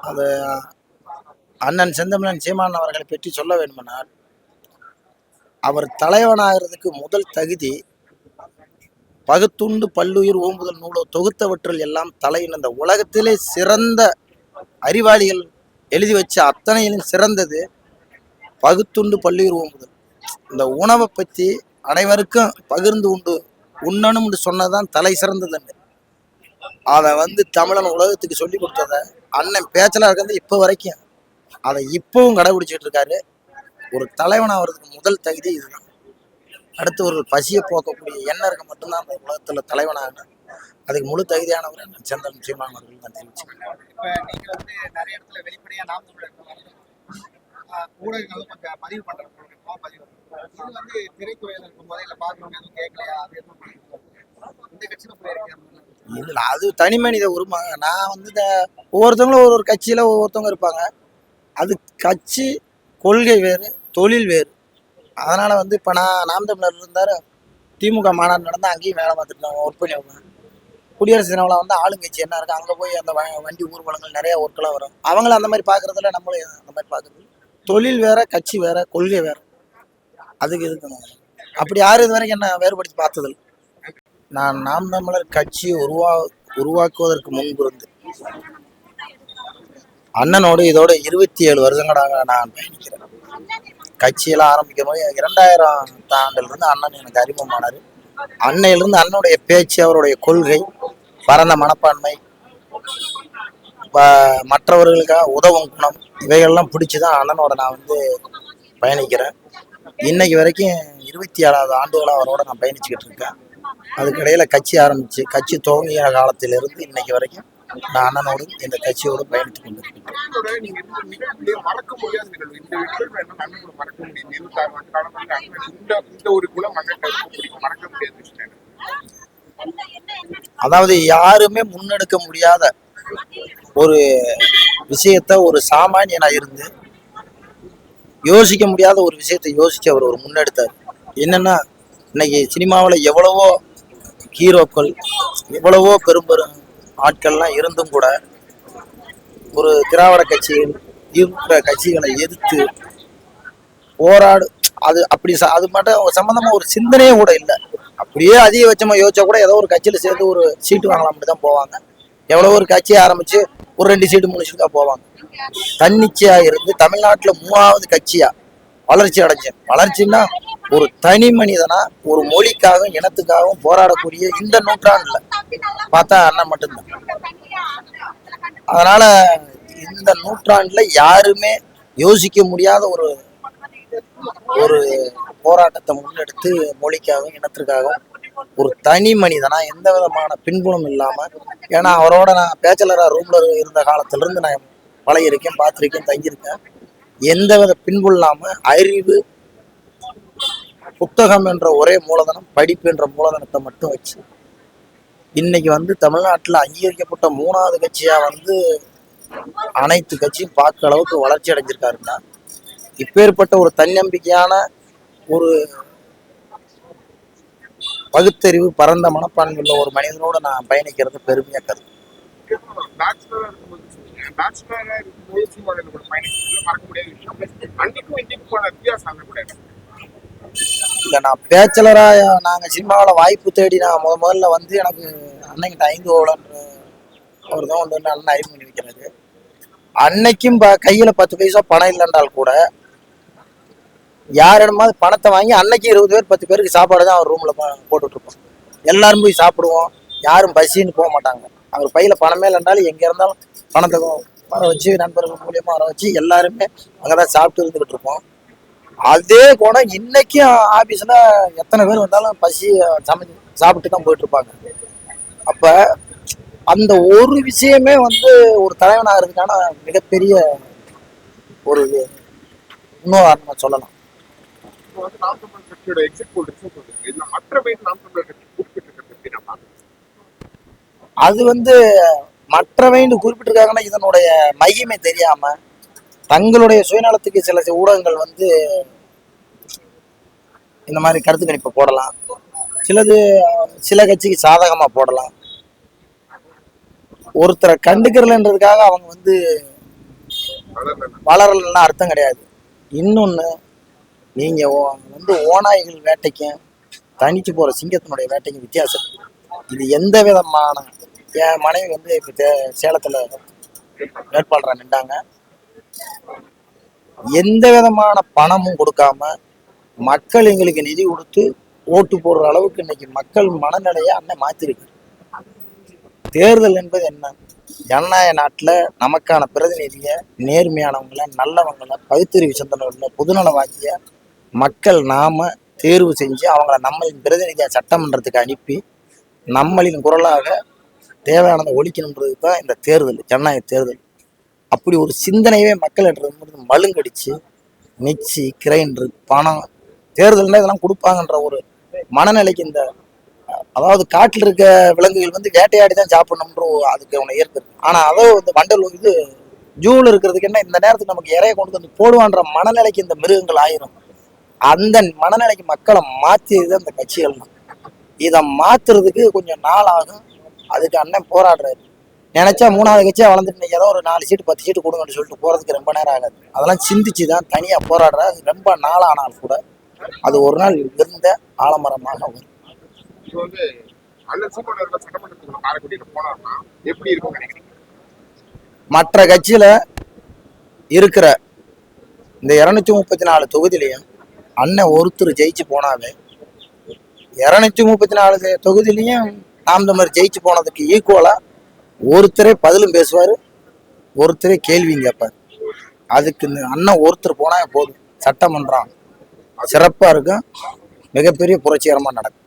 அது அண்ணன் செந்தமிழன் சீமான் அவர்களை பற்றி சொல்ல வேண்டுமானால், அவர் தலைவனாகிறதுக்கு முதல் தகுதி பகுத்துண்டு பல்லுயிர் ஓம்புதல் நூலோ தொகுத்தவற்றில் எல்லாம் தலையின் இந்த உலகத்திலே சிறந்த அறிவாளிகள் எழுதி வச்ச அத்தனையிலும் சிறந்தது பகுத்துண்டு பல்லுயிர் ஓம்புதல். இந்த உணவை பற்றி அனைவருக்கும் பகிர்ந்து உண்டு உண்ணணும்னு சொன்னதான் தலை சிறந்தது. அதை தமிழன் உலகத்துக்கு சொல்லி கொடுத்தத அண்ணன் பேச்சலா இருக்கிறது இப்போ வரைக்கும் அதை இப்பவும் கடைபிடிச்சிட்டு இருக்காரு. ஒரு தலைவன் ஆகிறதுக்கு முதல் தகுதி இதுதான். அடுத்தவர்கள் பசியை போக்கக்கூடிய எண்ணம் இருக்க மட்டும்தான் அந்த உலகத்துல தலைவனாக. அதுக்கு முழு தகுதியானவர் அண்ணன் செந்தமிழன் சீமான் அவர்கள் தான் தெரிவிச்சுக்கிறேன். இப்ப நீங்க நிறைய இடத்துல வெளிப்படையா நாம் தமிழர் ஊடகங்களும் கொஞ்சம் பதிவு பண்றது பதிவு இது திரைத்துறையில இருக்கும் போதே இல்ல பாக்குறவங்க எதுவும் கேட்கலையா, அது எதுவும் இந்த கட்சியில போயிருக்கேன் இல்ல, அது தனி மனித உரிமை. நான் ஒவ்வொருத்தவங்களும் ஒரு கட்சியில ஒவ்வொருத்தவங்க இருப்பாங்க. அது கட்சி கொள்கை வேறு, தொழில் வேறு. அதனால இப்போ நான் நாம் தமிழர் இருந்தார், திமுக மாநாடு நடந்தால் அங்கேயும் வேலை பார்த்துட்டு ஒர்க் பண்ணி வைப்பேன். குடியரசு தினம்லாம் ஆளுங்கட்சி என்ன இருக்குது, அங்கே போய் அந்த வண்டி ஊர்வலங்கள் நிறையா ஒர்க்கெல்லாம் வரும். அவங்களும் அந்த மாதிரி பார்க்குறதுல நம்மளும் அந்த மாதிரி பார்க்குறது. தொழில் வேற, கட்சி வேற, கொள்கை வேற. அதுக்கு இருக்கணும். அப்படி யாரும் இது வரைக்கும் என்ன வேறுபடுத்தி பார்த்ததில்லை. நான் நாம் தமிழர் கட்சியை உருவாக்குவதற்கு முன்பு இருந்து அண்ணனோடு இதோட 27 வருஷங்களாக நான் பயணிக்கிறேன். கட்சியெல்லாம் ஆரம்பிக்கும் போது 2000 ஆண்டிலிருந்து அண்ணன் எனக்கு அறிமுகமானார். அன்னையிலிருந்து அண்ணனுடைய பேச்சு, அவருடைய கொள்கை, பரந்த மனப்பான்மை, மற்றவர்களுக்காக உதவும் குணம், இவைகள்லாம் பிடிச்சிதான் அண்ணனோட நான் பயணிக்கிறேன். இன்னைக்கு வரைக்கும் 27வது ஆண்டுகளாக அவரோட நான் பயணிச்சுக்கிட்டு இருக்கேன். அதுக்கிடையில கட்சி ஆரம்பிச்சு, கட்சி துவங்கிய காலத்திலிருந்து இன்னைக்கு வரைக்கும் நான் அண்ணனோடு இந்த கட்சியோடு பயணித்துக் கொண்டிருக்கேன். அதாவது யாருமே முன்னெடுக்க முடியாத ஒரு விஷயத்த ஒரு சாமானியனா இருந்து யோசிக்க முடியாத ஒரு விஷயத்தை யோசிச்சு அவர் ஒரு முன்னெடுத்தார். என்னன்னா, இன்னைக்கு சினிமாவில் எவ்வளவோ ஹீரோக்கள், எவ்வளவோ பெரும் பெரும் ஆட்கள்லாம் இருந்தும் கூட ஒரு திராவிட கட்சிகள் இருக்கிற கட்சிகளை எதிர்த்து போராடு அது அப்படி அது மட்டும் சம்பந்தமா ஒரு சிந்தனையே கூட இல்லை. அப்படியே அதிகபட்சமா யோசிச்சா கூட ஏதோ ஒரு கட்சியில சேர்ந்து ஒரு சீட்டு வாங்கலாம் தான் போவாங்க. எவ்வளோ ஒரு கட்சியை ஆரம்பிச்சு ஒரு 2 சீட்டு 3 சீட்டு தான் போவாங்க. தன்னிச்சையா இருந்து தமிழ்நாட்டில் 3வது கட்சியா வளர்ச்சி அடைஞ்சேன். வளர்ச்சின்னா ஒரு தனி மனிதனா ஒரு மொழிக்காகவும் இனத்துக்காகவும் போராடக்கூடிய இந்த நூற்றாண்டுல பார்த்தா அண்ணன் மட்டும்தான். அதனால இந்த நூற்றாண்டுல யாருமே யோசிக்க முடியாத ஒரு ஒரு போராட்டத்தை முன்னெடுத்து மொழிக்காகவும் இனத்திற்காகவும் ஒரு தனி மனிதனா எந்த விதமான பின்புலம் இல்லாம, ஏன்னா அவரோட நான் பேச்சலரா ரூம்ல இருந்த காலத்துல இருந்து நான் பழகிருக்கேன், பார்த்திருக்கேன், தங்கியிருக்கேன். எந்த வித பின்புலம் இல்லாம அறிவு, புத்தகம் என்ற ஒரே மூலதனம், படிப்பு என்ற மூலதனத்தை மட்டும் வச்சு இன்னைக்கு தமிழ்நாட்டில் அங்கீகரிக்கப்பட்ட 3வது கட்சியா அனைத்து கட்சியும் பார்க்க அளவுக்கு வளர்ச்சி அடைஞ்சிருக்காருன்னா, இப்பேற்பட்ட ஒரு தன்னம்பிக்கையான ஒரு பகுத்தறிவு, பரந்த மனப்பான்மையுள்ள ஒரு மனிதனோட நான் பயணிக்கிறது பெருமையா கருது. இல்லை, நான் பேச்சலரா நாங்கள் சினிமாவில் வாய்ப்பு தேடி நான் முதல்ல எனக்கு அன்னைக்கிட்ட 5 ஓலன்ற ஒரு தான் அண்ணன் அறிவு பண்ணி வைக்கிறாரு. அன்னைக்கும் கையில் 10 பைசா பணம் இல்லைன்றால் கூட யாரிடமாவது பணத்தை வாங்கி அன்னைக்கு 20 பேர் 10 பேருக்கு சாப்பாடு தான் அவர் ரூமில் போட்டுட்டு இருப்போம். எல்லாரும் போய் சாப்பிடுவோம். யாரும் பசின்னு போக மாட்டாங்க. அவர் பையில பணமே இல்லைன்றாலும் எங்கே இருந்தாலும் பணத்தை வர வச்சு, நண்பர்கள் மூலியமாக வர வச்சு எல்லாருமே அங்கே தான் சாப்பிட்டு இருந்துகிட்டு இருப்போம். அதே கூட இன்னைக்கும் ஆபீஸ்ல எத்தனை பேர் வந்தாலும் பசி சமைச்சு சாப்பிட்டு தான் போயிட்டு இருப்பாங்க. அப்ப அந்த ஒரு விஷயமே ஒரு தலைவன் ஆகிறதுக்கான மிகப்பெரிய ஒரு இன்னும் சொல்லலாம். அது மற்றவைன்னு குறிப்பிட்டிருக்காங்கன்னா இதனுடைய மகிமை தெரியாம தங்களுடைய சுயநலத்துக்கு சில ஊடகங்கள் இந்த மாதிரி கருத்து கணிப்பை போடலாம். சில கட்சிக்கு சாதகமா போடலாம். ஒருத்தரை கண்டுக்கிறதுன்றதுக்காக அவங்க வளரலன்னா அர்த்தம் கிடையாது. இன்னொன்று, நீங்கள் வந்து ஓநாய்கள் வேட்டைக்கும் தனிச்சு போகிற சிங்கத்தினுடைய வேட்டைக்கும் வித்தியாசம் இருக்கு. இது எந்த விதமான என் மனைவி வந்து இப்போ சேலத்தில் வேட்பாளராக நின்றாங்க. எந்த விதமான பணமும் கொடுக்காம மக்கள் எங்களுக்கு நிதி கொடுத்து ஓட்டு போடுற அளவுக்கு இன்னைக்கு மக்கள் மனநிலையை அண்ணன் மாற்றிருக்கு. தேர்தல் என்பது என்ன? ஜனநாயக நாட்டில் நமக்கான பிரதிநிதியை நேர்மையானவங்களை, நல்லவங்களை, பகுத்தறிவு சிந்தனை பொதுநலவாக்கிய மக்கள் நாம தேர்வு செஞ்சு அவங்கள நம்மளின் பிரதிநிதியாக சட்டமன்றத்துக்கு அனுப்பி நம்மளின் குரலாக தேவையானதை ஒழிக்கணுன்றது தான் இந்த தேர்தல், ஜனநாயக தேர்தல். அப்படி ஒரு சிந்தனையே மக்கள் மழுங்கடிச்சு மிக்சி, கிரைண்டர், பணம், தேர்தல்னா இதெல்லாம் கொடுப்பாங்கன்ற ஒரு மனநிலைக்கு இந்த அதாவது காட்டில் இருக்க விலங்குகள் வந்து வேட்டையாடி தான் சாப்பிடணும்ன்ற அதுக்கு அவனை இயற்கை. ஆனால் அதை வந்து வண்டல் இது ஜூவில் இருக்கிறதுக்கு என்ன இந்த நேரத்துக்கு நமக்கு இறைய கொண்டு வந்து போடுவான்ற மனநிலைக்கு இந்த மிருகங்கள் ஆயிரும். அந்த மனநிலைக்கு மக்களை மாற்றியது அந்த கட்சிகள் தான். இதை மாத்துறதுக்கு கொஞ்சம் நாள் ஆகும். அதுக்கு அண்ணன் போராடுறாரு. நினைச்சா 3வது கட்சியா வளர்ந்துட்டு ஏதோ ஒரு 4 சீட்டு 10 சீட்டு கொடுங்கன்னு சொல்லிட்டு போறதுக்கு ரொம்ப நேரம் ஆகாது. அதெல்லாம் சிந்திச்சு தான் தனியா போராடுற. அது ரொம்ப நாள் ஆனால் கூட அது ஒரு நாள் இருந்த ஆலமரமாக வரும். இது வந்து அண்ணன் சீமான் சட்டமன்றத்துக்குள்ள காரைக்குடியில போனாருன்னா எப்படி இருக்கும் நினைக்கிறீங்க? மற்ற கட்சியில இருக்கிற இந்த 234 தொகுதியிலையும் அண்ணன் ஒருத்தர் ஜெயிச்சு போனாவே 234 தொகுதியிலையும் நாம் தமிழர் ஜெயிச்சு போனதுக்கு ஈக்குவலா ஒருத்தரே பதிலும் பேசுவாரு, ஒருத்தரே கேள்வியும் கேட்பாரு. அதுக்கு இந்த அண்ணன் ஒருத்தர் போனா போதும், சட்டமன்றம் சிறப்பா இருக்கும், மிகப்பெரிய புரட்சிகரமா நடக்கும்.